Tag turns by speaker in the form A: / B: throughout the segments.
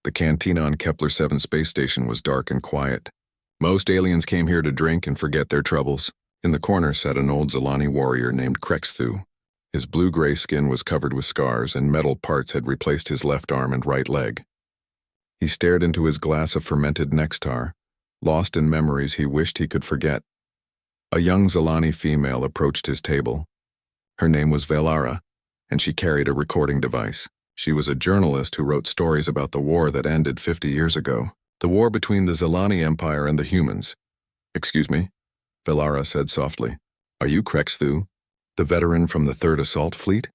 A: The cantina on Kepler-7 space station was dark and quiet. Most aliens came here to drink and forget their troubles. In the corner sat an old Zilani warrior named Krexthu. His blue-gray skin was covered with scars, and metal parts had replaced his left arm and right leg. He stared into his glass of fermented Nextar, lost in memories he wished he could forget. A young Zilani female approached his table. Her name was Velara, and she carried a recording device. She was a journalist who wrote stories about the war that ended 50 years ago. The war between the Zilani Empire and the humans. "Excuse me," Velara said softly. "Are you Krexthu, the veteran from the 3rd Assault Fleet?"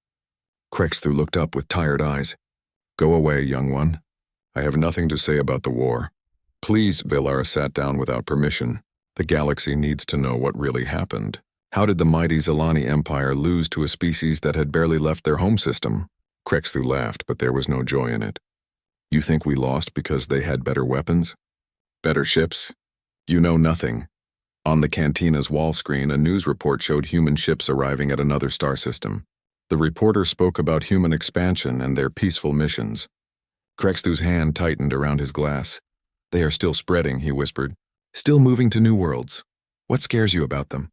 A: Krexthu looked up with tired eyes. "Go away, young one. I have nothing to say about the war." "Please," Velara sat down without permission. "The galaxy needs to know what really happened. How did the mighty Zilani Empire lose to a species that had barely left their home system?" Krexthu laughed, but there was no joy in it. "You think we lost because they had better weapons? Better ships? You know nothing." On the cantina's wall screen, a news report showed human ships arriving at another star system. The reporter spoke about human expansion and their peaceful missions. Krexthu's hand tightened around his glass. "They are still spreading," he whispered. "Still moving to new worlds. What scares you about them?"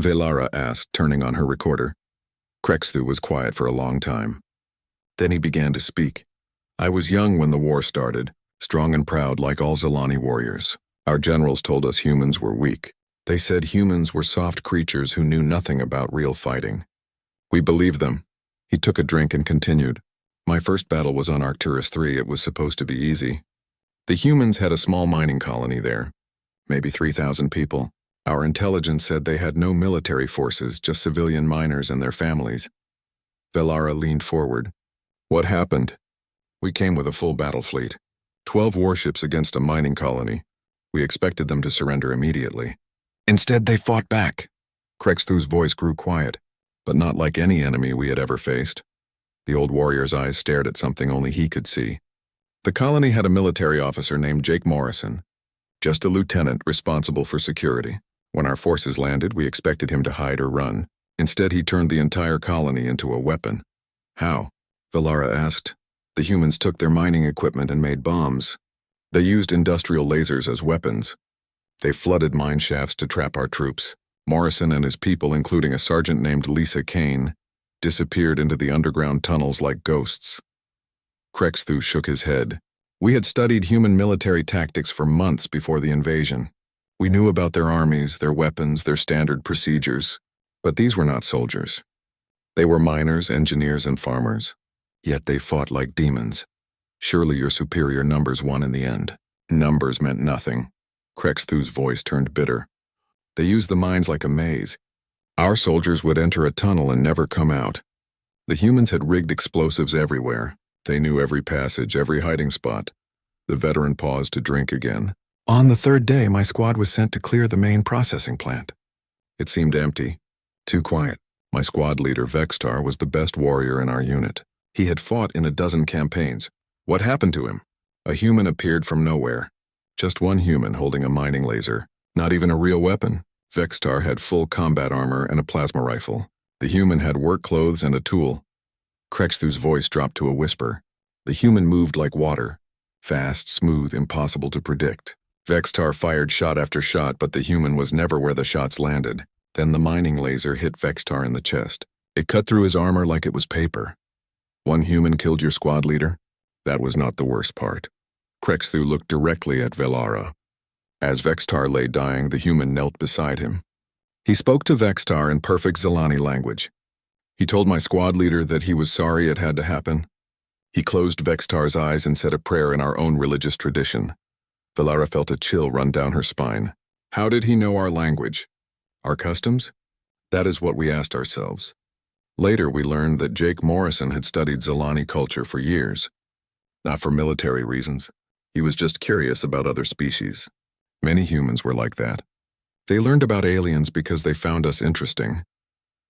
A: Velara asked, turning on her recorder. Krexthu was quiet for a long time. Then he began to speak. "I was young when the war started, strong and proud like all Zilani warriors. Our generals told us humans were weak. They said humans were soft creatures who knew nothing about real fighting. We believed them." He took a drink and continued. "My first battle was on Arcturus 3. It was supposed to be easy. The humans had a small mining colony there, maybe 3,000 people. Our intelligence said they had no military forces, just civilian miners and their families." Velara leaned forward. "What happened?" "We came with a full battle fleet. 12 warships against a mining colony. We expected them to surrender immediately. Instead, they fought back." Krexthu's voice grew quiet, but not like any enemy we had ever faced. The old warrior's eyes stared at something only he could see. "The colony had a military officer named Jake Morrison, just a lieutenant responsible for security. When our forces landed, we expected him to hide or run. Instead, he turned the entire colony into a weapon." "How?" Velara asked. "The humans took their mining equipment and made bombs. They used industrial lasers as weapons. They flooded mine shafts to trap our troops. Morrison and his people, including a sergeant named Lisa Kane, disappeared into the underground tunnels like ghosts." Krexthu shook his head. "We had studied human military tactics for months before the invasion. We knew about their armies, their weapons, their standard procedures. But these were not soldiers. They were miners, engineers, and farmers. Yet they fought like demons. Surely your superior numbers won in the end." "Numbers meant nothing." Krexthu's voice turned bitter. "They used the mines like a maze. Our soldiers would enter a tunnel and never come out. The humans had rigged explosives everywhere. They knew every passage, every hiding spot." The veteran paused to drink again. "On the 3rd day, my squad was sent to clear the main processing plant. It seemed empty, too quiet. My squad leader, Vextar, was the best warrior in our unit. He had fought in a dozen campaigns. What happened to him? A human appeared from nowhere. Just one human holding a mining laser. Not even a real weapon. Vextar had full combat armor and a plasma rifle. The human had work clothes and a tool." Krexthu's voice dropped to a whisper. "The human moved like water. Fast, smooth, impossible to predict. Vextar fired shot after shot, but the human was never where the shots landed. Then the mining laser hit Vextar in the chest. It cut through his armor like it was paper." "One human killed your squad leader?" "That was not the worst part." Krexthu looked directly at Velara. As Vextar lay dying, the human knelt beside him. He spoke to Vextar in perfect Zilani language. "He told my squad leader that he was sorry it had to happen. He closed Vextar's eyes and said a prayer in our own religious tradition." Velara felt a chill run down her spine. "How did he know our language? Our customs?" That is what we asked ourselves. Later, we learned that Jake Morrison had studied Zilani culture for years. Not for military reasons. He was just curious about other species. Many humans were like that. They learned about aliens because they found us interesting.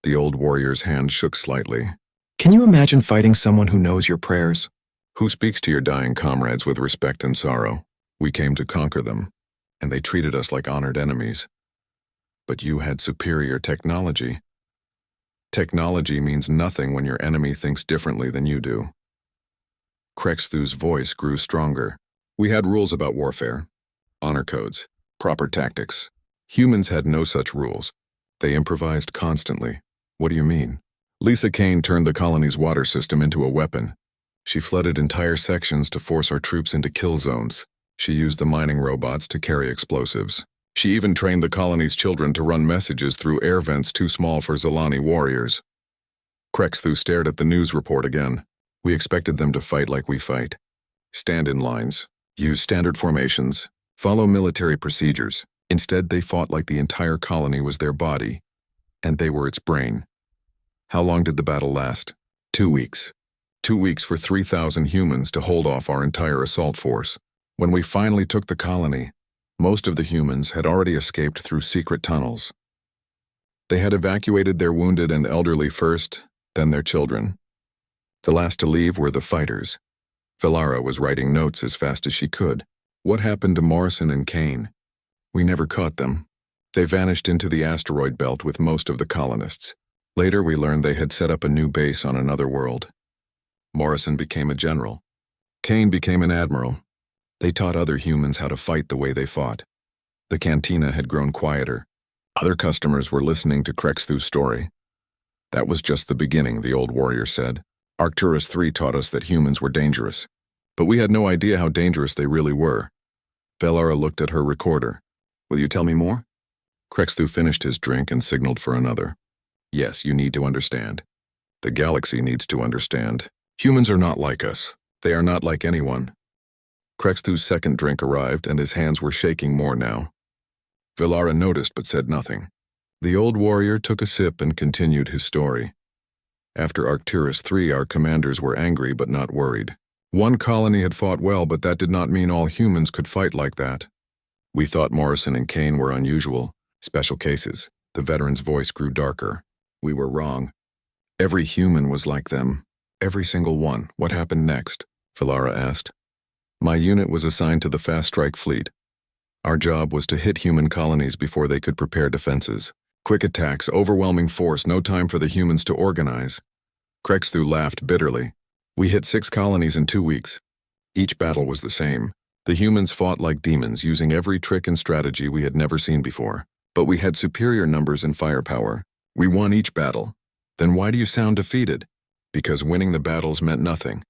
A: The old warrior's hand shook slightly. "Can you imagine fighting someone who knows your prayers? Who speaks to your dying comrades with respect and sorrow? We came to conquer them, and they treated us like honored enemies. But you had superior technology. Technology means nothing when your enemy thinks differently than you do." Krexthu's voice grew stronger. We had rules about warfare, honor codes, proper tactics. Humans had no such rules. They improvised constantly. What do you mean? Lisa Kane turned the colony's water system into a weapon. She flooded entire sections to force our troops into kill zones. She used the mining robots to carry explosives. She even trained the colony's children to run messages through air vents too small for Zilani warriors. Krexthu stared at the news report again. We expected them to fight like we fight. Stand in lines, use standard formations, follow military procedures. Instead, they fought like the entire colony was their body, and they were its brain. How long did the battle last? 2 weeks. 2 weeks for 3,000 humans to hold off our entire assault force. When we finally took the colony, most of the humans had already escaped through secret tunnels. They had evacuated their wounded and elderly first, then their children. The last to leave were the fighters. Velara was writing notes as fast as she could. What happened to Morrison and Kane? We never caught them. They vanished into the asteroid belt with most of the colonists. Later we learned they had set up a new base on another world. Morrison became a general. Kane became an admiral. They taught other humans how to fight the way they fought. The cantina had grown quieter. Other customers were listening to Krexthu's story. That was just the beginning, the old warrior said. Arcturus III taught us that humans were dangerous. But we had no idea how dangerous they really were. Velara looked at her recorder. Will you tell me more? Krexthu finished his drink and signaled for another. Yes, you need to understand. The galaxy needs to understand. Humans are not like us. They are not like anyone. Krexthu's second drink arrived, and his hands were shaking more now. Velara noticed but said nothing. The old warrior took a sip and continued his story. After Arcturus III, our commanders were angry but not worried. One colony had fought well, but that did not mean all humans could fight like that. We thought Morrison and Kane were unusual, special cases. The veteran's voice grew darker. We were wrong. Every human was like them. Every single one. What happened next? Velara asked. My unit was assigned to the Fast Strike Fleet. Our job was to hit human colonies before they could prepare defenses. Quick attacks, overwhelming force, no time for the humans to organize. Krexthu laughed bitterly. We hit 6 colonies in 2 weeks. Each battle was the same. The humans fought like demons, using every trick and strategy we had never seen before. But we had superior numbers and firepower. We won each battle. Then why do you sound defeated? Because winning the battles meant nothing.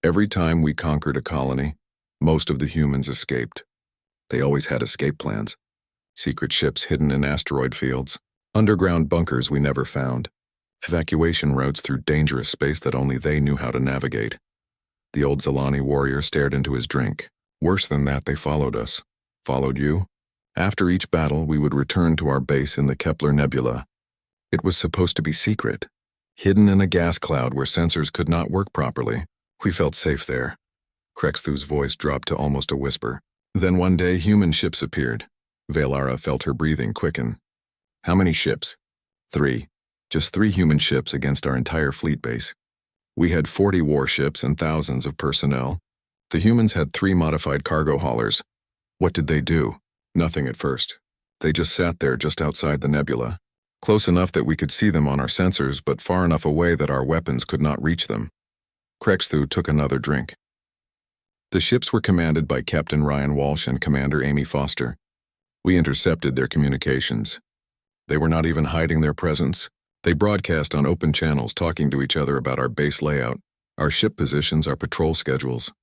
A: Every time we conquered a colony, most of the humans escaped. They always had escape plans. Secret ships hidden in asteroid fields. Underground bunkers we never found. Evacuation routes through dangerous space that only they knew how to navigate. The old Zilani warrior stared into his drink. Worse than that, they followed us. Followed you? After each battle, we would return to our base in the Kepler Nebula. It was supposed to be secret, hidden in a gas cloud where sensors could not work properly. We felt safe there. Krexthu's voice dropped to almost a whisper. Then one day, human ships appeared. Velara felt her breathing quicken. How many ships? 3. Just 3 human ships against our entire fleet base. We had 40 warships and thousands of personnel. The humans had 3 modified cargo haulers. What did they do? Nothing at first. They just sat there just outside the nebula. Close enough that we could see them on our sensors, but far enough away that our weapons could not reach them. Krexthu took another drink. The ships were commanded by Captain Ryan Walsh and Commander Amy Foster. We intercepted their communications. They were not even hiding their presence. They broadcast on open channels, talking to each other about our base layout, our ship positions, our patrol schedules.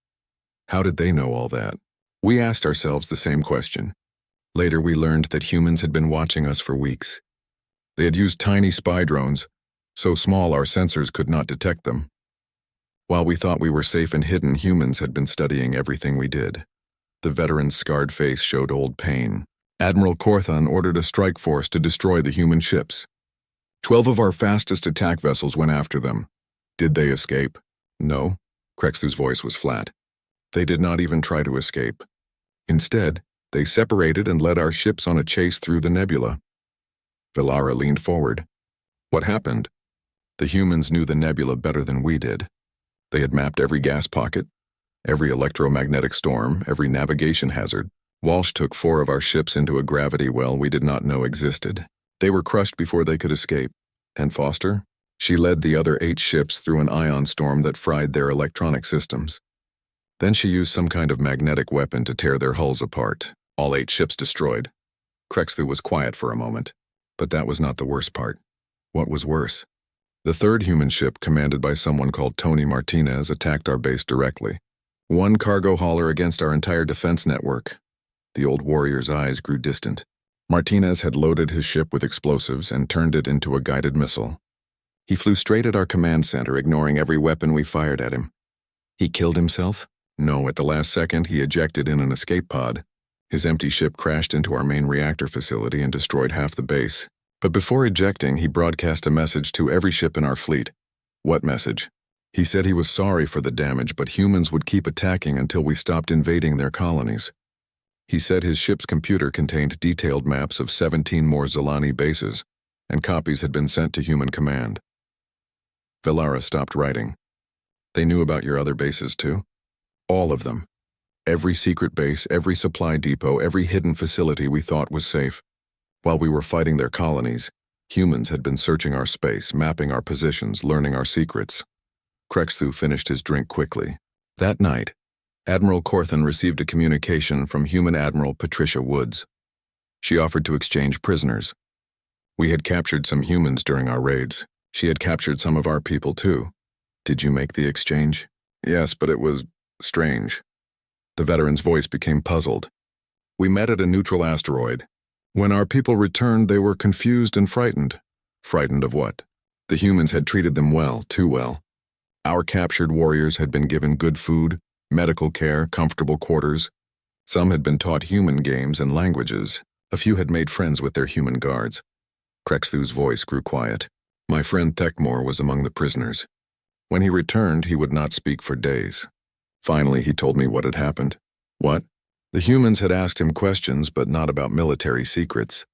A: How did they know all that? We asked ourselves the same question. Later we learned that humans had been watching us for weeks. They had used tiny spy drones, so small our sensors could not detect them. While we thought we were safe and hidden, humans had been studying everything we did. The veteran's scarred face showed old pain. Admiral Korthon ordered a strike force to destroy the human ships. 12 of our fastest attack vessels went after them. Did they escape? No. Krexthu's voice was flat. They did not even try to escape. Instead, they separated and led our ships on a chase through the nebula. Velara leaned forward. What happened? The humans knew the nebula better than we did. They had mapped every gas pocket, every electromagnetic storm, every navigation hazard. Walsh took 4 of our ships into a gravity well we did not know existed. They were crushed before they could escape. And Foster? She led the other 8 ships through an ion storm that fried their electronic systems. Then she used some kind of magnetic weapon to tear their hulls apart. All 8 ships destroyed. Krexthu was quiet for a moment. But that was not the worst part. What was worse? The 3rd human ship, commanded by someone called Tony Martinez, attacked our base directly. One cargo hauler against our entire defense network. The old warrior's eyes grew distant. Martinez had loaded his ship with explosives and turned it into a guided missile. He flew straight at our command center, ignoring every weapon we fired at him. He killed himself? No, at the last second, he ejected in an escape pod. His empty ship crashed into our main reactor facility and destroyed half the base. But before ejecting, he broadcast a message to every ship in our fleet. What message? He said he was sorry for the damage, but humans would keep attacking until we stopped invading their colonies. He said his ship's computer contained detailed maps of 17 more Zilani bases, and copies had been sent to human command. Velara stopped writing. They knew about your other bases too? All of them. Every secret base, every supply depot, every hidden facility we thought was safe. While we were fighting their colonies, humans had been searching our space, mapping our positions, learning our secrets. Krexthu finished his drink quickly. That night, Admiral Corthan received a communication from human Admiral Patricia Woods. She offered to exchange prisoners. We had captured some humans during our raids. She had captured some of our people too. Did you make the exchange? Yes, but it was strange. The veteran's voice became puzzled. We met at a neutral asteroid. When our people returned, they were confused and frightened. Frightened of what? The humans had treated them well, too well. Our captured warriors had been given good food, medical care, comfortable quarters. Some had been taught human games and languages. A few had made friends with their human guards. Krexthu's voice grew quiet. My friend Thekmor was among the prisoners. When he returned, he would not speak for days. Finally, he told me what had happened. What? The humans had asked him questions, but not about military secrets.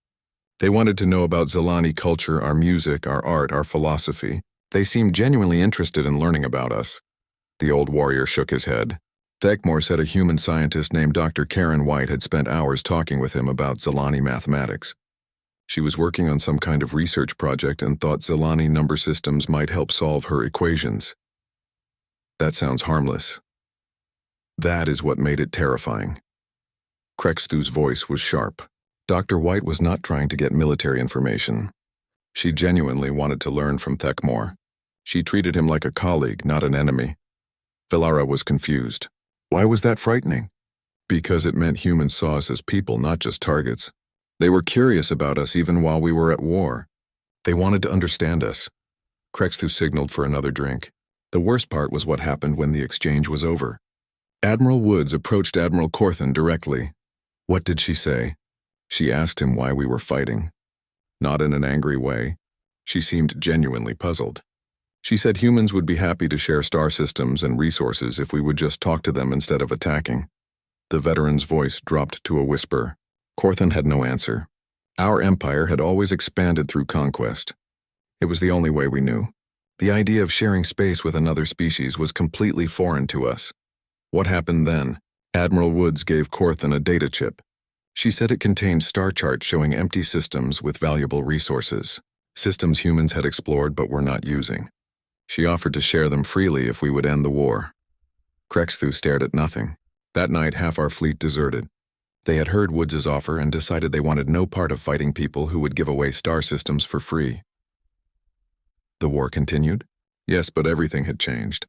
A: They wanted to know about Zilani culture, our music, our art, our philosophy. They seemed genuinely interested in learning about us. The old warrior shook his head. Thekmor said a human scientist named Dr. Karen White had spent hours talking with him about Zilani mathematics. She was working on some kind of research project and thought Zilani number systems might help solve her equations. That sounds harmless. That is what made it terrifying. Krexthu's voice was sharp. Dr. White was not trying to get military information. She genuinely wanted to learn from Thekmor. She treated him like a colleague, not an enemy. Velara was confused. Why was that frightening? Because it meant humans saw us as people, not just targets. They were curious about us even while we were at war. They wanted to understand us. Krexthu signaled for another drink. The worst part was what happened when the exchange was over. Admiral Woods approached Admiral Corthan directly. What did she say? She asked him why we were fighting. Not in an angry way. She seemed genuinely puzzled. She said humans would be happy to share star systems and resources if we would just talk to them instead of attacking. The veteran's voice dropped to a whisper. Corthan had no answer. Our empire had always expanded through conquest. It was the only way we knew. The idea of sharing space with another species was completely foreign to us. What happened then? Admiral Woods gave Corthan a data chip. She said it contained star charts showing empty systems with valuable resources, systems humans had explored but were not using. She offered to share them freely if we would end the war. Krexthu stared at nothing. That night, half our fleet deserted. They had heard Woods' offer and decided they wanted no part of fighting people who would give away star systems for free. The war continued? Yes, but everything had changed.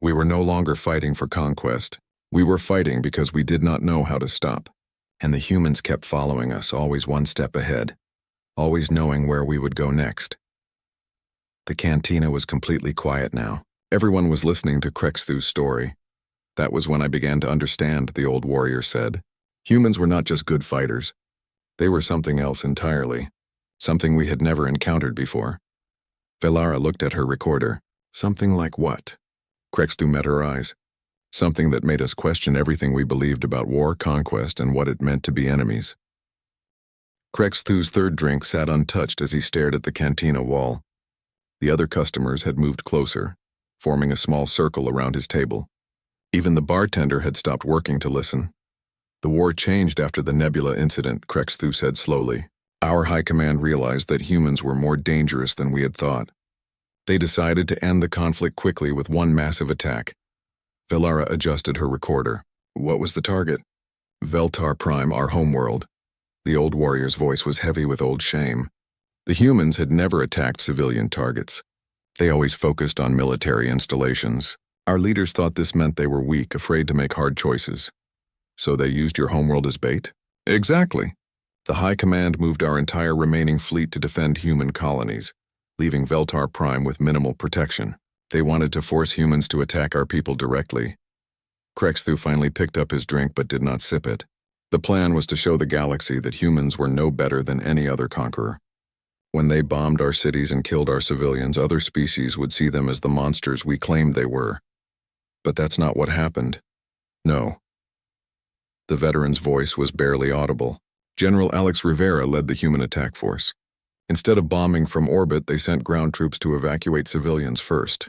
A: We were no longer fighting for conquest. We were fighting because we did not know how to stop. And the humans kept following us, always one step ahead, always knowing where we would go next. The cantina was completely quiet now. Everyone was listening to Krexthu's story. That was when I began to understand, the old warrior said. Humans were not just good fighters. They were something else entirely. Something we had never encountered before. Velara looked at her recorder. Something like what? Krexthu met her eyes. Something that made us question everything we believed about war, conquest, and what it meant to be enemies. Krexthu's third drink sat untouched as he stared at the cantina wall. The other customers had moved closer, forming a small circle around his table. Even the bartender had stopped working to listen. The war changed after the Nebula incident, Krexthu said slowly. Our high command realized that humans were more dangerous than we had thought. They decided to end the conflict quickly with one massive attack. Velara adjusted her recorder. What was the target? Veltar Prime, our homeworld. The old warrior's voice was heavy with old shame. The humans had never attacked civilian targets. They always focused on military installations. Our leaders thought this meant they were weak, afraid to make hard choices. So they used your homeworld as bait? Exactly. The High Command moved our entire remaining fleet to defend human colonies, leaving Veltar Prime with minimal protection. They wanted to force humans to attack our people directly. Krexthu finally picked up his drink but did not sip it. The plan was to show the galaxy that humans were no better than any other conqueror. When they bombed our cities and killed our civilians, other species would see them as the monsters we claimed they were. But that's not what happened. No. The veteran's voice was barely audible. General Alex Rivera led the human attack force. Instead of bombing from orbit, they sent ground troops to evacuate civilians first.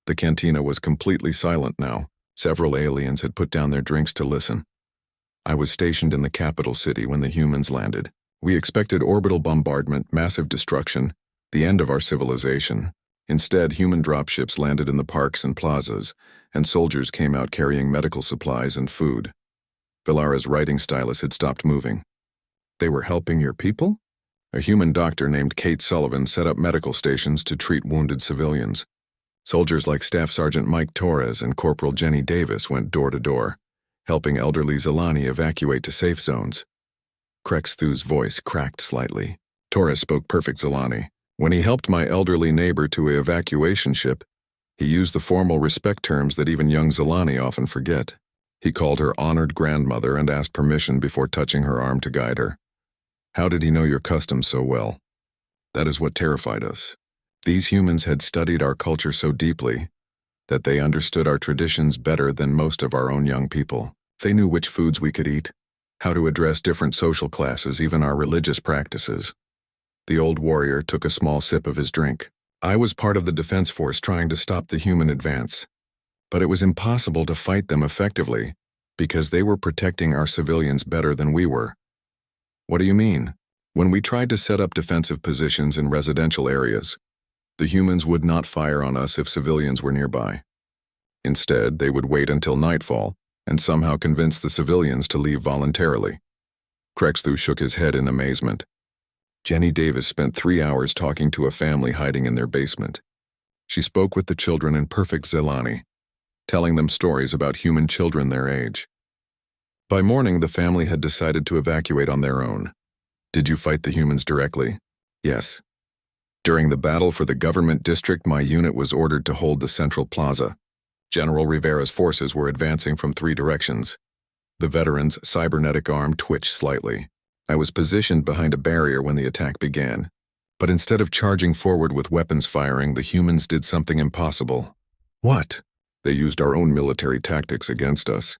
A: The cantina was completely silent now. Several aliens had put down their drinks to listen. I was stationed in the capital city when the humans landed. We expected orbital bombardment, massive destruction, the end of our civilization. Instead, human dropships landed in the parks and plazas, and soldiers came out carrying medical supplies and food. Velara's writing stylus had stopped moving. They were helping your people? A human doctor named Kate Sullivan set up medical stations to treat wounded civilians. Soldiers like Staff Sergeant Mike Torres and Corporal Jenny Davis went door to door, helping elderly Zelani evacuate to safe zones. Krexthu's voice cracked slightly. Torres spoke perfect Zelani. When he helped my elderly neighbor to an evacuation ship, he used the formal respect terms that even young Zelani often forget. He called her honored grandmother and asked permission before touching her arm to guide her. How did he know your customs so well? That is what terrified us. These humans had studied our culture so deeply that they understood our traditions better than most of our own young people. They knew which foods we could eat, how to address different social classes, even our religious practices. The old warrior took a small sip of his drink. I was part of the defense force trying to stop the human advance, but it was impossible to fight them effectively because they were protecting our civilians better than we were. What do you mean? When we tried to set up defensive positions in residential areas, the humans would not fire on us if civilians were nearby. Instead, they would wait until nightfall and somehow convince the civilians to leave voluntarily. Krexthu shook his head in amazement. Jenny Davis spent 3 hours talking to a family hiding in their basement. She spoke with the children in perfect Zelani, telling them stories about human children their age. By morning, the family had decided to evacuate on their own. Did you fight the humans directly? Yes. During the battle for the government district, my unit was ordered to hold the central plaza. General Rivera's forces were advancing from 3 directions. The veteran's cybernetic arm twitched slightly. I was positioned behind a barrier when the attack began. But instead of charging forward with weapons firing, the humans did something impossible. What? They used our own military tactics against us.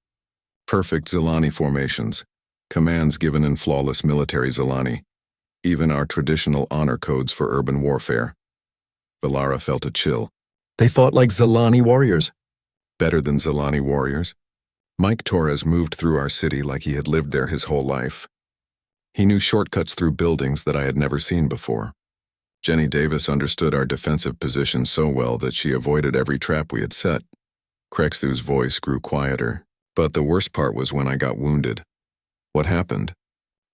A: Perfect Zelani formations, commands given in flawless military Zelani, even our traditional honor codes for urban warfare. Velara felt a chill. They fought like Zelani warriors. Better than Zelani warriors. Mike Torres moved through our city like he had lived there his whole life. He knew shortcuts through buildings that I had never seen before. Jenny Davis understood our defensive position so well that she avoided every trap we had set. Krexthu's voice grew quieter, but the worst part was when I got wounded. What happened?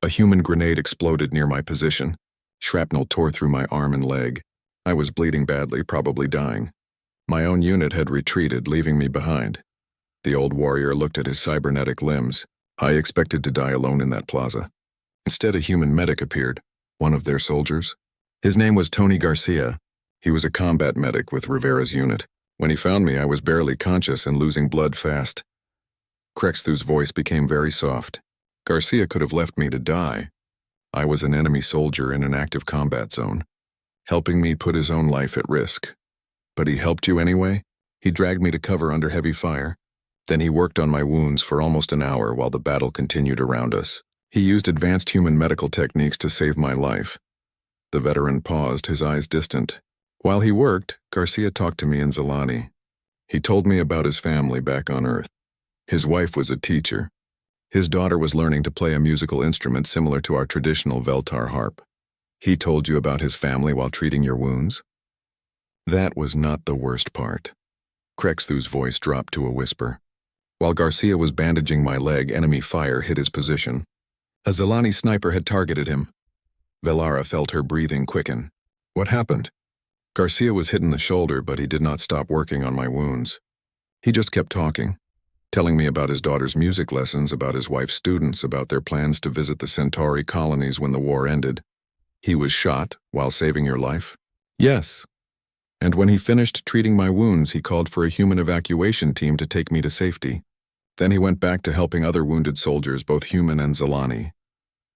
A: A human grenade exploded near my position. Shrapnel tore through my arm and leg. I was bleeding badly, probably dying. My own unit had retreated, leaving me behind. The old warrior looked at his cybernetic limbs. I expected to die alone in that plaza. Instead, a human medic appeared, one of their soldiers. His name was Tony Garcia. He was a combat medic with Rivera's unit. When he found me, I was barely conscious and losing blood fast. Krexthu's voice became very soft. Garcia could have left me to die. I was an enemy soldier in an active combat zone, helping me put his own life at risk. But he helped you anyway? He dragged me to cover under heavy fire. Then he worked on my wounds for almost an hour while the battle continued around us. He used advanced human medical techniques to save my life. The veteran paused, his eyes distant. While he worked, Garcia talked to me in Zelani. He told me about his family back on Earth. His wife was a teacher. His daughter was learning to play a musical instrument similar to our traditional Veltar harp. He told you about his family while treating your wounds? That was not the worst part. Krexthu's voice dropped to a whisper. While Garcia was bandaging my leg, enemy fire hit his position. A Zilani sniper had targeted him. Velara felt her breathing quicken. What happened? Garcia was hit in the shoulder, but he did not stop working on my wounds. He just kept talking, telling me about his daughter's music lessons, about his wife's students, about their plans to visit the Centauri colonies when the war ended. He was shot while saving your life? Yes. And when he finished treating my wounds, he called for a human evacuation team to take me to safety. Then he went back to helping other wounded soldiers, both human and Zilani.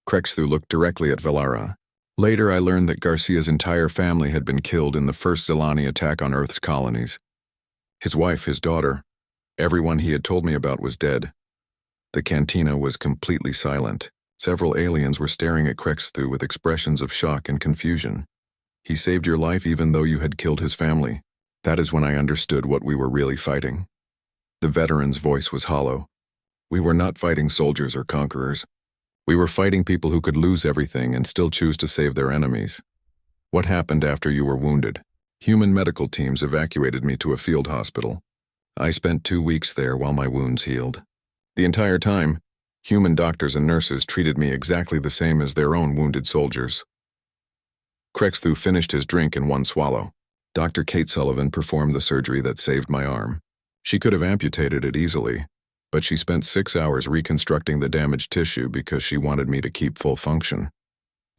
A: Krexthu looked directly at Velara. Later, I learned that Garcia's entire family had been killed in the first Zilani attack on Earth's colonies. His wife, his daughter, everyone he had told me about was dead. The cantina was completely silent. Several aliens were staring at Krexthu with expressions of shock and confusion. He saved your life even though you had killed his family. That is when I understood what we were really fighting. The veteran's voice was hollow. We were not fighting soldiers or conquerors. We were fighting people who could lose everything and still choose to save their enemies. What happened after you were wounded? Human medical teams evacuated me to a field hospital. I spent 2 weeks there while my wounds healed. The entire time, human doctors and nurses treated me exactly the same as their own wounded soldiers. Krexthu finished his drink in one swallow. Dr. Kate Sullivan performed the surgery that saved my arm. She could have amputated it easily, but she spent 6 hours reconstructing the damaged tissue because she wanted me to keep full function.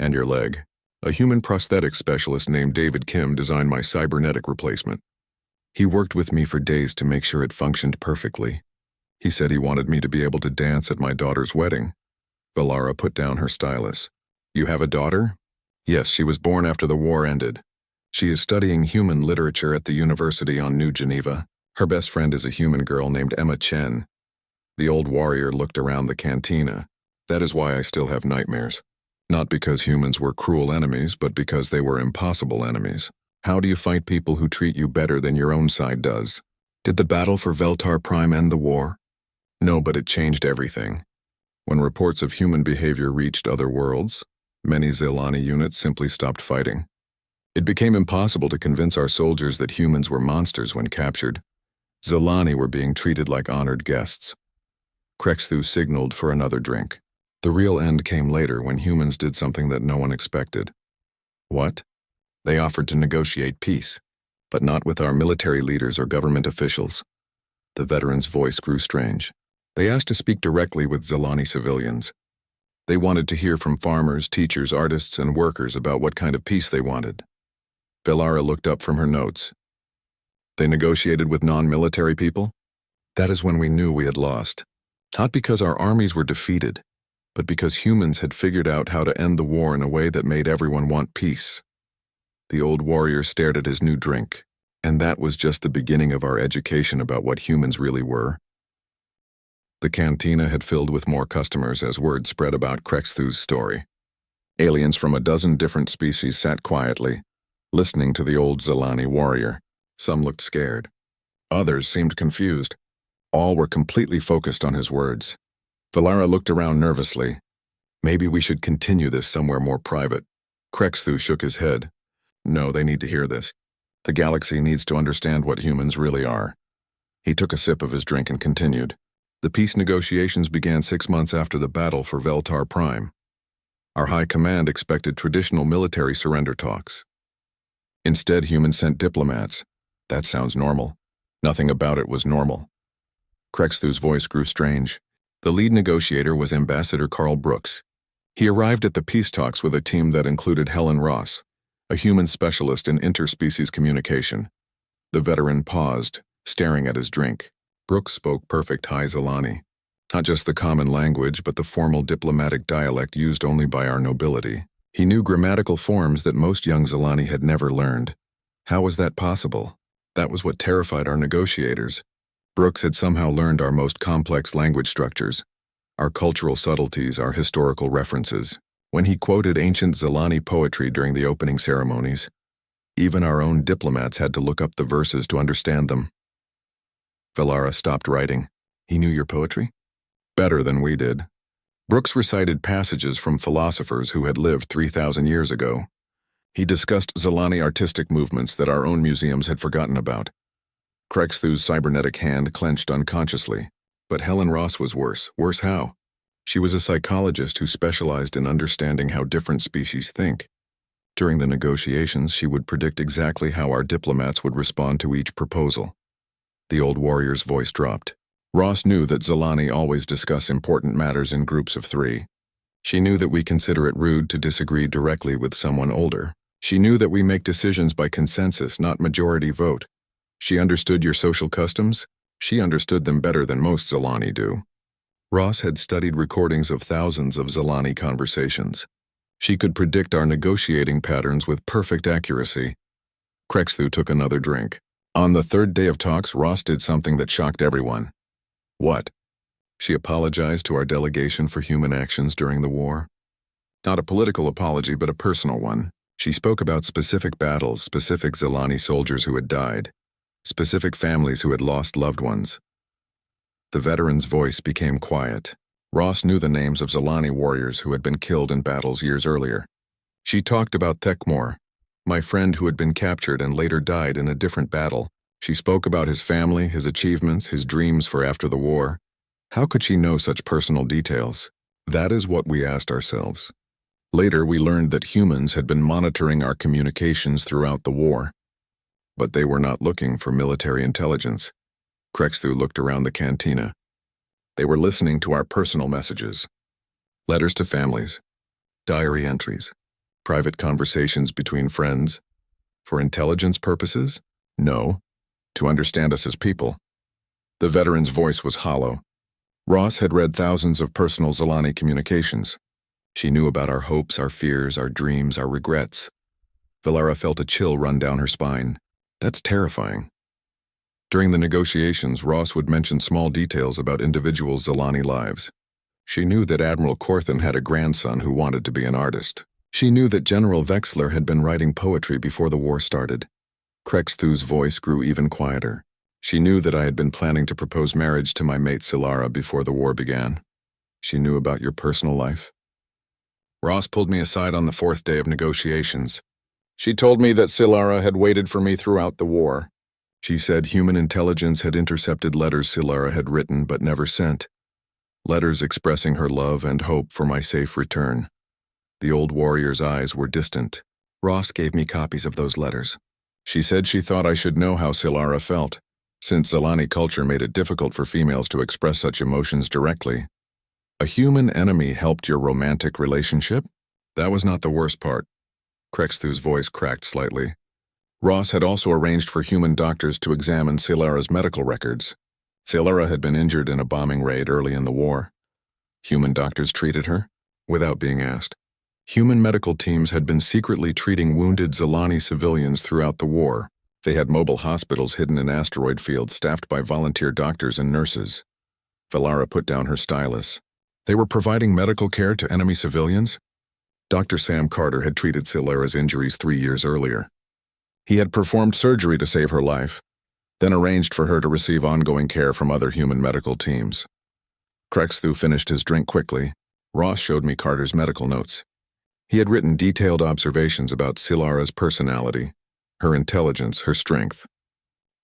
A: And your leg. A human prosthetics specialist named David Kim designed my cybernetic replacement. He worked with me for days to make sure it functioned perfectly. He said he wanted me to be able to dance at my daughter's wedding. Velara put down her stylus. You have a daughter? Yes, she was born after the war ended. She is studying human literature at the University on New Geneva. Her best friend is a human girl named Emma Chen. The old warrior looked around the cantina. That is why I still have nightmares. Not because humans were cruel enemies, but because they were impossible enemies. How do you fight people who treat you better than your own side does? Did the battle for Veltar Prime end the war? No, but it changed everything. When reports of human behavior reached other worlds, many Zilani units simply stopped fighting. It became impossible to convince our soldiers that humans were monsters when captured. Zilani were being treated like honored guests. Krexthu signaled for another drink. The real end came later when humans did something that no one expected. What? They offered to negotiate peace, but not with our military leaders or government officials. The veteran's voice grew strange. They asked to speak directly with Zilani civilians. They wanted to hear from farmers, teachers, artists, and workers about what kind of peace they wanted. Velara looked up from her notes. They negotiated with non-military people? That is when we knew we had lost. Not because our armies were defeated, but because humans had figured out how to end the war in a way that made everyone want peace. The old warrior stared at his new drink, and that was just the beginning of our education about what humans really were. The cantina had filled with more customers as word spread about Krexthu's story. Aliens from a dozen different species sat quietly, listening to the old Zilani warrior. Some looked scared. Others seemed confused. All were completely focused on his words. Velara looked around nervously. Maybe we should continue this somewhere more private. Krexthu shook his head. No, they need to hear this. The galaxy needs to understand what humans really are. He took a sip of his drink and continued. The peace negotiations began 6 months after the battle for Veltar Prime. Our high command expected traditional military surrender talks. Instead, humans sent diplomats. That sounds normal. Nothing about it was normal. Krexthu's voice grew strange. The lead negotiator was Ambassador Carl Brooks. He arrived at the peace talks with a team that included Helen Ross, a human specialist in interspecies communication. The veteran paused, staring at his drink. Brooks spoke perfect High Zilani. Not just the common language, but the formal diplomatic dialect used only by our nobility. He knew grammatical forms that most young Zilani had never learned. How was that possible? That was what terrified our negotiators. Brooks had somehow learned our most complex language structures, our cultural subtleties, our historical references. When he quoted ancient Zilani poetry during the opening ceremonies, even our own diplomats had to look up the verses to understand them. Velara stopped writing. He knew your poetry? Better than we did. Brooks recited passages from philosophers who had lived 3,000 years ago. He discussed Zilani artistic movements that our own museums had forgotten about. Krexthu's cybernetic hand clenched unconsciously. But Helen Ross was worse. Worse how? She was a psychologist who specialized in understanding how different species think. During the negotiations, she would predict exactly how our diplomats would respond to each proposal. The old warrior's voice dropped. Ross knew that Zalani always discuss important matters in groups of 3. She knew that we consider it rude to disagree directly with someone older. She knew that we make decisions by consensus, not majority vote. She understood your social customs. She understood them better than most Zalani do. Ross had studied recordings of thousands of Zalani conversations. She could predict our negotiating patterns with perfect accuracy. Krexthu took another drink. On the 3rd day of talks, Ross did something that shocked everyone. What? She apologized to our delegation for human actions during the war. Not a political apology, but a personal one. She spoke about specific battles, specific Zalani soldiers who had died, specific families who had lost loved ones. The veteran's voice became quiet. Ross knew the names of Zalani warriors who had been killed in battles years earlier. She talked about Thekmor, my friend who had been captured and later died in a different battle. She spoke about his family, his achievements, his dreams for after the war. How could she know such personal details? That is what we asked ourselves. Later, we learned that humans had been monitoring our communications throughout the war. But they were not looking for military intelligence. Krexthu looked around the cantina. They were listening to our personal messages. Letters to families, diary entries, private conversations between friends. For intelligence purposes? No. To understand us as people. The veteran's voice was hollow. Ross had read thousands of personal Zalani communications. She knew about our hopes, our fears, our dreams, our regrets. Valara felt a chill run down her spine. That's terrifying. During the negotiations, Ross would mention small details about individual Zalani lives. She knew that Admiral Corthan had a grandson who wanted to be an artist. She knew that General Vexler had been writing poetry before the war started. Krexthu's voice grew even quieter. She knew that I had been planning to propose marriage to my mate Silara before the war began. She knew about your personal life. Ross pulled me aside on the 4th day of negotiations. She told me that Silara had waited for me throughout the war. She said human intelligence had intercepted letters Silara had written but never sent. Letters expressing her love and hope for my safe return. The old warrior's eyes were distant. Ross gave me copies of those letters. She said she thought I should know how Silara felt, since Zalani culture made it difficult for females to express such emotions directly. A human enemy helped your romantic relationship? That was not the worst part. Krexthu's voice cracked slightly. Ross had also arranged for human doctors to examine Silara's medical records. Silara had been injured in a bombing raid early in the war. Human doctors treated her, without being asked. Human medical teams had been secretly treating wounded Zalani civilians throughout the war. They had mobile hospitals hidden in asteroid fields staffed by volunteer doctors and nurses. Valara put down her stylus. They were providing medical care to enemy civilians? Dr. Sam Carter had treated Silara's injuries 3 years earlier. He had performed surgery to save her life, then arranged for her to receive ongoing care from other human medical teams. Krexthu finished his drink quickly. Ross showed me Carter's medical notes. He had written detailed observations about Silara's personality, her intelligence, her strength.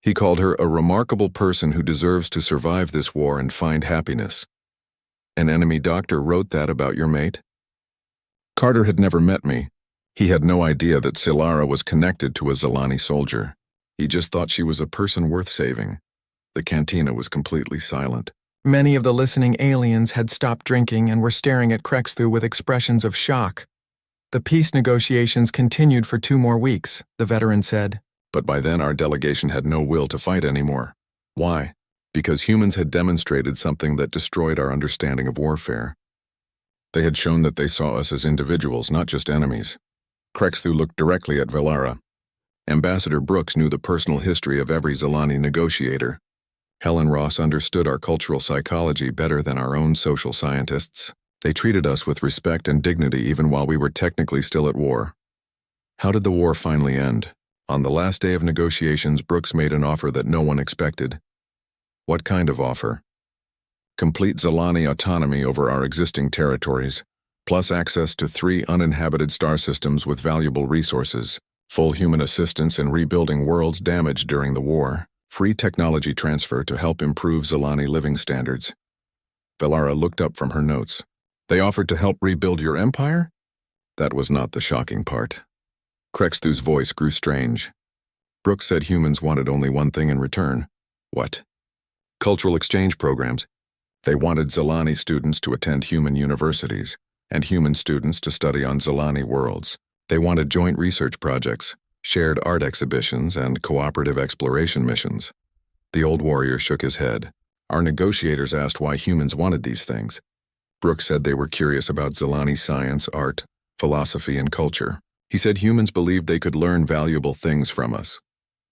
A: He called her a remarkable person who deserves to survive this war and find happiness. An enemy doctor wrote that about your mate? Carter had never met me. He had no idea that Silara was connected to a Zalani soldier. He just thought she was a person worth saving. The cantina was completely silent.
B: Many of the listening aliens had stopped drinking and were staring at Krexthu with expressions of shock. The peace negotiations continued for 2 more weeks, the veteran said.
A: But by then our delegation had no will to fight anymore. Why? Because humans had demonstrated something that destroyed our understanding of warfare. They had shown that they saw us as individuals, not just enemies. Krexthu looked directly at Valara. Ambassador Brooks knew the personal history of every Zalani negotiator. Helen Ross understood our cultural psychology better than our own social scientists. They treated us with respect and dignity even while we were technically still at war. How did the war finally end? On the last day of negotiations, Brooks made an offer that no one expected. What kind of offer? Complete Zalani autonomy over our existing territories, plus access to 3 uninhabited star systems with valuable resources, full human assistance in rebuilding worlds damaged during the war, Free technology transfer to help improve Zalani living standards. Velara looked up from her notes. They offered to help rebuild your empire? That was not the shocking part. Krexthu's voice grew strange. Brooks said humans wanted only one thing in return. What? Cultural exchange programs. They wanted Zalani students to attend human universities, and human students to study on Zalani worlds. They wanted joint research projects, shared art exhibitions, and cooperative exploration missions. The old warrior shook his head. Our negotiators asked why humans wanted these things. Brooks said they were curious about Zalani science, art, philosophy, and culture. He said humans believed they could learn valuable things from us.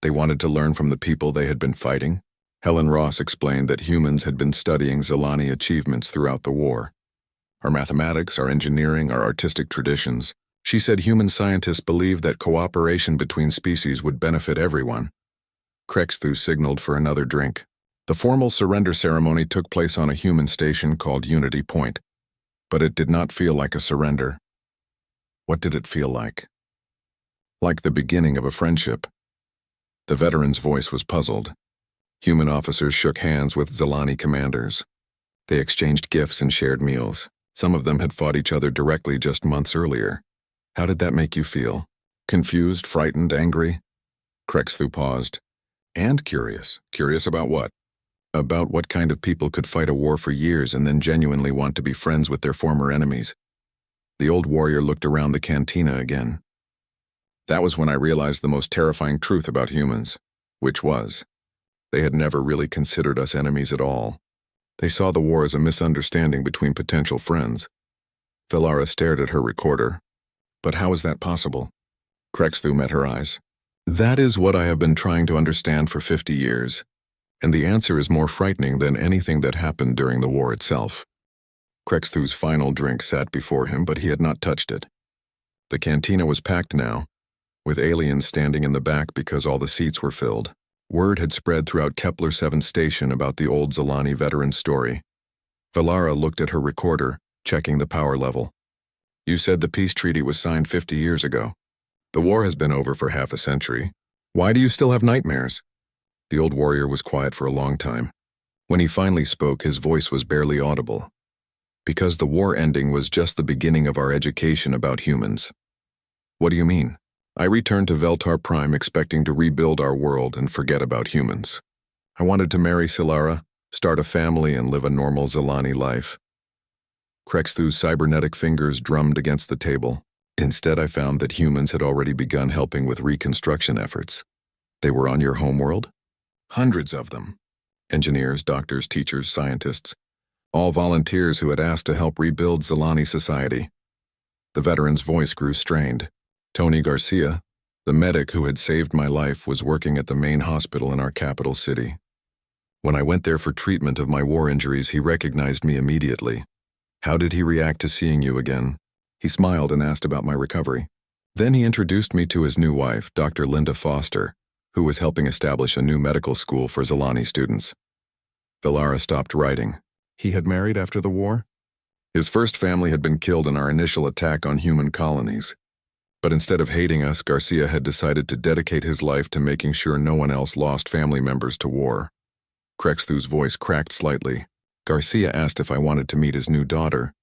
A: They wanted to learn from the people they had been fighting. Helen Ross explained that humans had been studying Zalani achievements throughout the war. Our mathematics, our engineering, our artistic traditions. She said human scientists believed that cooperation between species would benefit everyone. Krexthu signaled for another drink. The formal surrender ceremony took place on a human station called Unity Point, but it did not feel like a surrender. What did it feel like? Like the beginning of a friendship. The veteran's voice was puzzled. Human officers shook hands with Zalani commanders. They exchanged gifts and shared meals. Some of them had fought each other directly just months earlier. How did that make you feel? Confused, frightened, angry? Krexthu paused. And curious. Curious about what? About what kind of people could fight a war for years and then genuinely want to be friends with their former enemies. The old warrior looked around the cantina again. That was when I realized the most terrifying truth about humans, which was, they had never really considered us enemies at all. They saw the war as a misunderstanding between potential friends. Velara stared at her recorder. But how is that possible? Krexthu met her eyes. That is what I have been trying to understand for 50 years, and the answer is more frightening than anything that happened during the war itself. Krexthu's final drink sat before him, but he had not touched it. The cantina was packed now, with aliens standing in the back because all the seats were filled. Word had spread throughout Kepler 7 station about the old Zalani veteran story. Velara looked at her recorder, checking the power level. You said the peace treaty was signed 50 years ago. The war has been over for half a century. Why do you still have nightmares? The old warrior was quiet for a long time. When he finally spoke, his voice was barely audible. Because the war ending was just the beginning of our education about humans. What do you mean? I returned to Veltar Prime expecting to rebuild our world and forget about humans. I wanted to marry Silara, start a family, and live a normal Zalani life. Krexthu's cybernetic fingers drummed against the table. Instead, I found that humans had already begun helping with reconstruction efforts. They were on your homeworld? Hundreds of them. Engineers, doctors, teachers, scientists. All volunteers who had asked to help rebuild Zalani society. The veteran's voice grew strained. Tony Garcia, the medic who had saved my life, was working at the main hospital in our capital city. When I went there for treatment of my war injuries, he recognized me immediately. How did he react to seeing you again? He smiled and asked about my recovery. Then he introduced me to his new wife, Dr. Linda Foster, who was helping establish a new medical school for Zalani students. Velara stopped writing. He had married after the war? His first family had been killed in our initial attack on human colonies. But instead of hating us, Garcia had decided to dedicate his life to making sure no one else lost family members to war. Krexthu's voice cracked slightly. Garcia asked if I wanted to meet his new daughter.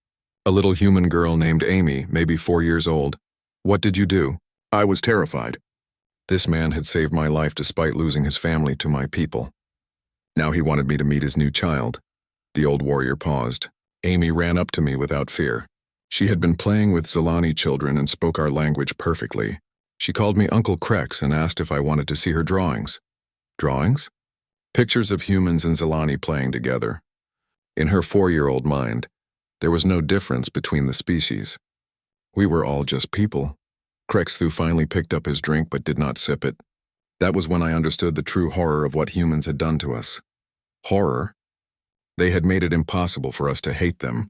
A: A little human girl named Amy, maybe 4 years old. What did you do? I was terrified. This man had saved my life despite losing his family to my people. Now he wanted me to meet his new child. The old warrior paused. Amy ran up to me without fear. She had been playing with Zalani children and spoke our language perfectly. She called me Uncle Krex and asked if I wanted to see her drawings. Drawings? Pictures of humans and Zalani playing together. In her 4-year-old mind, there was no difference between the species. We were all just people. Krexthu finally picked up his drink but did not sip it. That was when I understood the true horror of what humans had done to us. Horror? They had made it impossible for us to hate them.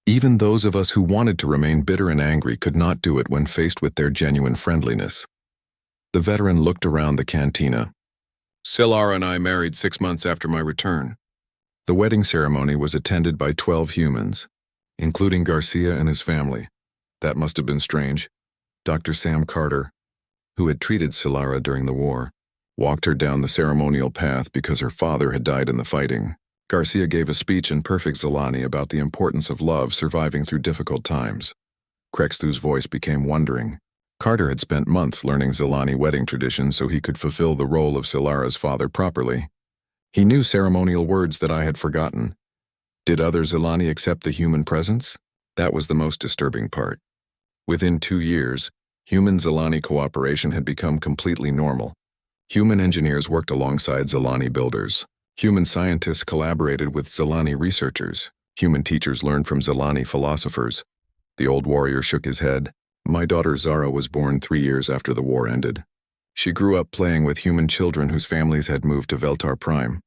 A: Even those of us who wanted to remain bitter and angry could not do it when faced with their genuine friendliness. The veteran looked around the cantina. Silara and I married 6 months after my return. The wedding ceremony was attended by 12 humans, including Garcia and his family. That must have been strange. Dr. Sam Carter, who had treated Silara during the war. walked her down the ceremonial path because her father had died in the fighting. Garcia gave a speech in perfect Zilani about the importance of love surviving through difficult times. Krexthu's voice became wondering. Carter had spent months learning Zilani wedding traditions so he could fulfill the role of Silara's father properly. He knew ceremonial words that I had forgotten. Did other Zilani accept the human presence? That was the most disturbing part. Within 2 years, human-Zilani cooperation had become completely normal. Human engineers worked alongside Zilani builders. Human scientists collaborated with Zilani researchers. Human teachers learned from Zilani philosophers. The old warrior shook his head. My daughter Zara was born 3 years after the war ended. She grew up playing with human children whose families had moved to Veltar Prime.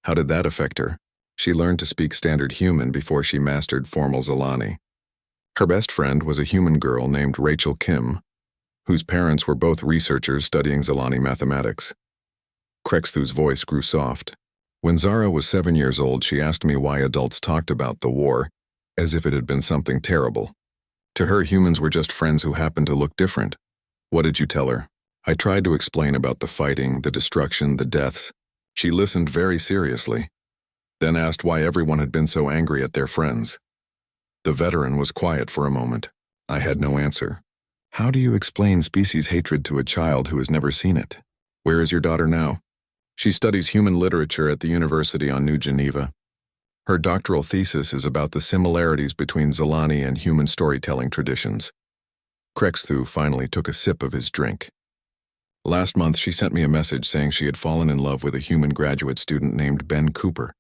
A: How did that affect her? She learned to speak standard human before she mastered formal Zilani. Her best friend was a human girl named Rachel Kim, whose parents were both researchers studying Zilani mathematics. Krexthu's voice grew soft. When Zara was 7 years old, she asked me why adults talked about the war, as if it had been something terrible. To her, humans were just friends who happened to look different. What did you tell her? I tried to explain about the fighting, the destruction, the deaths. She listened very seriously, then asked why everyone had been so angry at their friends. The veteran was quiet for a moment. I had no answer. How do you explain species hatred to a child who has never seen it? Where is your daughter now? She studies human literature at the University on New Geneva. Her doctoral thesis is about the similarities between Zilani and human storytelling traditions. Krexthu finally took a sip of his drink. Last month, she sent me a message saying she had fallen in love with a human graduate student named Ben Cooper.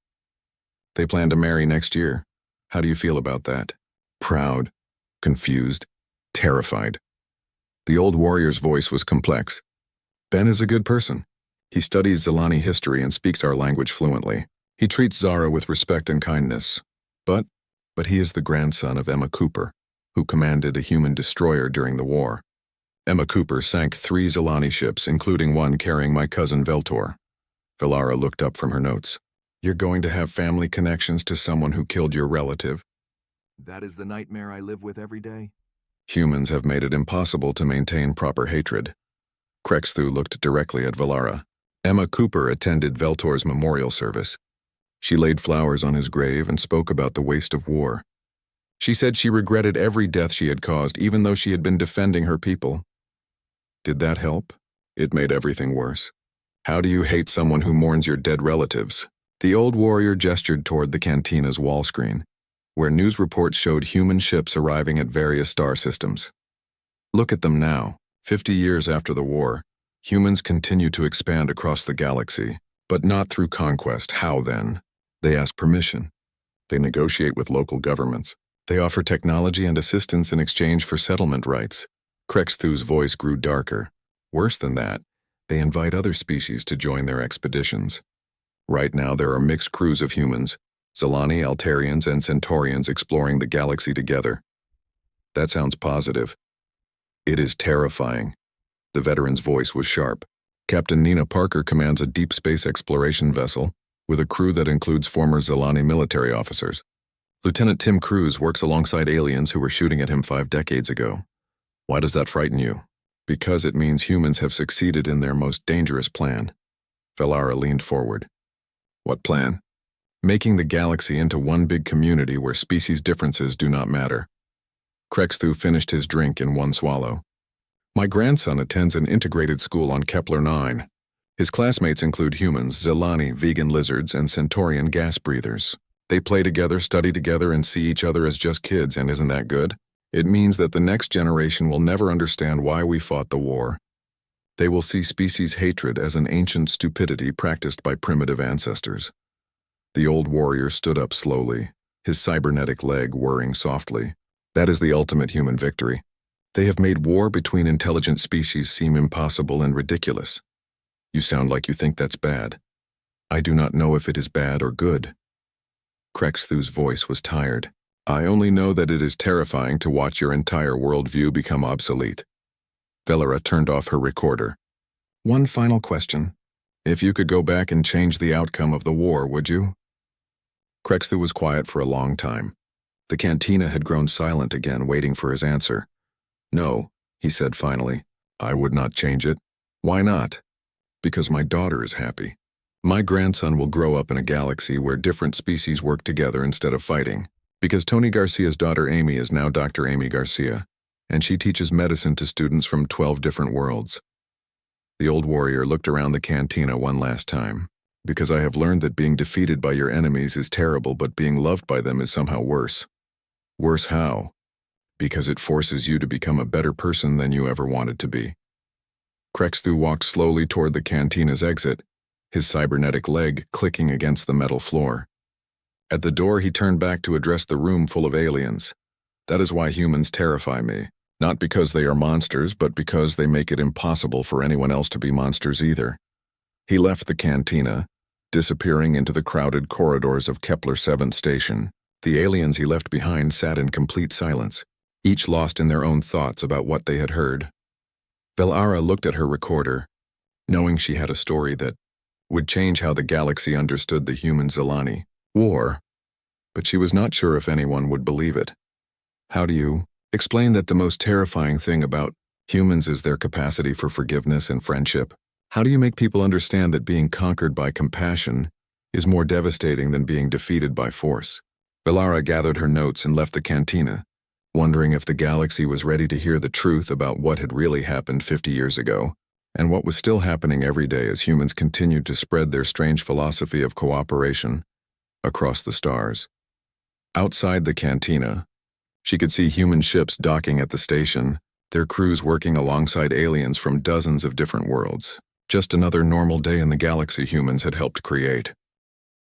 A: They plan to marry next year. How do you feel about that? Proud, confused, terrified. The old warrior's voice was complex. Ben is a good person. He studies Zilani history and speaks our language fluently. He treats Zara with respect and kindness. But he is the grandson of Emma Cooper, who commanded a human destroyer during the war. Emma Cooper sank 3 Zilani ships, including one carrying my cousin Veltor. Velara looked up from her notes. You're going to have family connections to someone who killed your relative? That is the nightmare I live with every day. Humans have made it impossible to maintain proper hatred. Krexthu looked directly at Velara. Emma Cooper attended Veltor's memorial service. She laid flowers on his grave and spoke about the waste of war. She said she regretted every death she had caused, even though she had been defending her people. Did that help? It made everything worse. How do you hate someone who mourns your dead relatives? The old warrior gestured toward the cantina's wall screen, where news reports showed human ships arriving at various star systems. Look at them now. 50 years after the war, humans continue to expand across the galaxy, but not through conquest. How then? They ask permission. They negotiate with local governments. They offer technology and assistance in exchange for settlement rights. Krexthu's voice grew darker. Worse than that, they invite other species to join their expeditions. Right now there are mixed crews of humans, Zilani, Altarians, and Centaurians exploring the galaxy together. That sounds positive. It is terrifying. The veteran's voice was sharp. Captain Nina Parker commands a deep space exploration vessel with a crew that includes former Zilani military officers. Lieutenant Tim Cruz works alongside aliens who were shooting at him 5 decades ago. Why does that frighten you? Because it means humans have succeeded in their most dangerous plan. Velara leaned forward. What plan? Making the galaxy into one big community where species differences do not matter. Krexthu finished his drink in one swallow. My grandson attends an integrated school on Kepler 9. His classmates include humans, Zilani, vegan lizards, and Centaurian gas breathers. They play together, study together, and see each other as just kids, and isn't that good? It means that the next generation will never understand why we fought the war. They will see species hatred as an ancient stupidity practiced by primitive ancestors. The old warrior stood up slowly, his cybernetic leg whirring softly. That is the ultimate human victory. They have made war between intelligent species seem impossible and ridiculous. You sound like you think that's bad. I do not know if it is bad or good. Krexthu's voice was tired. I only know that it is terrifying to watch your entire worldview become obsolete. Velara turned off her recorder. One final question. If you could go back and change the outcome of the war, would you? Krexthu was quiet for a long time. The cantina had grown silent again, waiting for his answer. No, he said finally. I would not change it. Why not? Because my daughter is happy. My grandson will grow up in a galaxy where different species work together instead of fighting. Because Tony Garcia's daughter Amy is now Dr. Amy Garcia, and she teaches medicine to students from 12 different worlds. The old warrior looked around the cantina one last time. Because I have learned that being defeated by your enemies is terrible, but being loved by them is somehow worse. Worse how? Because it forces you to become a better person than you ever wanted to be. Krexthu walked slowly toward the cantina's exit, his cybernetic leg clicking against the metal floor. At the door, he turned back to address the room full of aliens. That is why humans terrify me. Not because they are monsters, but because they make it impossible for anyone else to be monsters either. He left the cantina, disappearing into the crowded corridors of Kepler 7th station. The aliens he left behind sat in complete silence, each lost in their own thoughts about what they had heard. Velara looked at her recorder, knowing she had a story that would change how the galaxy understood the human Zilani war, but she was not sure if anyone would believe it. How do you explain that the most terrifying thing about humans is their capacity for forgiveness and friendship? How do you make people understand that being conquered by compassion is more devastating than being defeated by force? Velara gathered her notes and left the cantina, wondering if the galaxy was ready to hear the truth about what had really happened 50 years ago, and what was still happening every day as humans continued to spread their strange philosophy of cooperation across the stars. Outside the cantina, she could see human ships docking at the station, their crews working alongside aliens from dozens of different worlds. Just another normal day in the galaxy humans had helped create.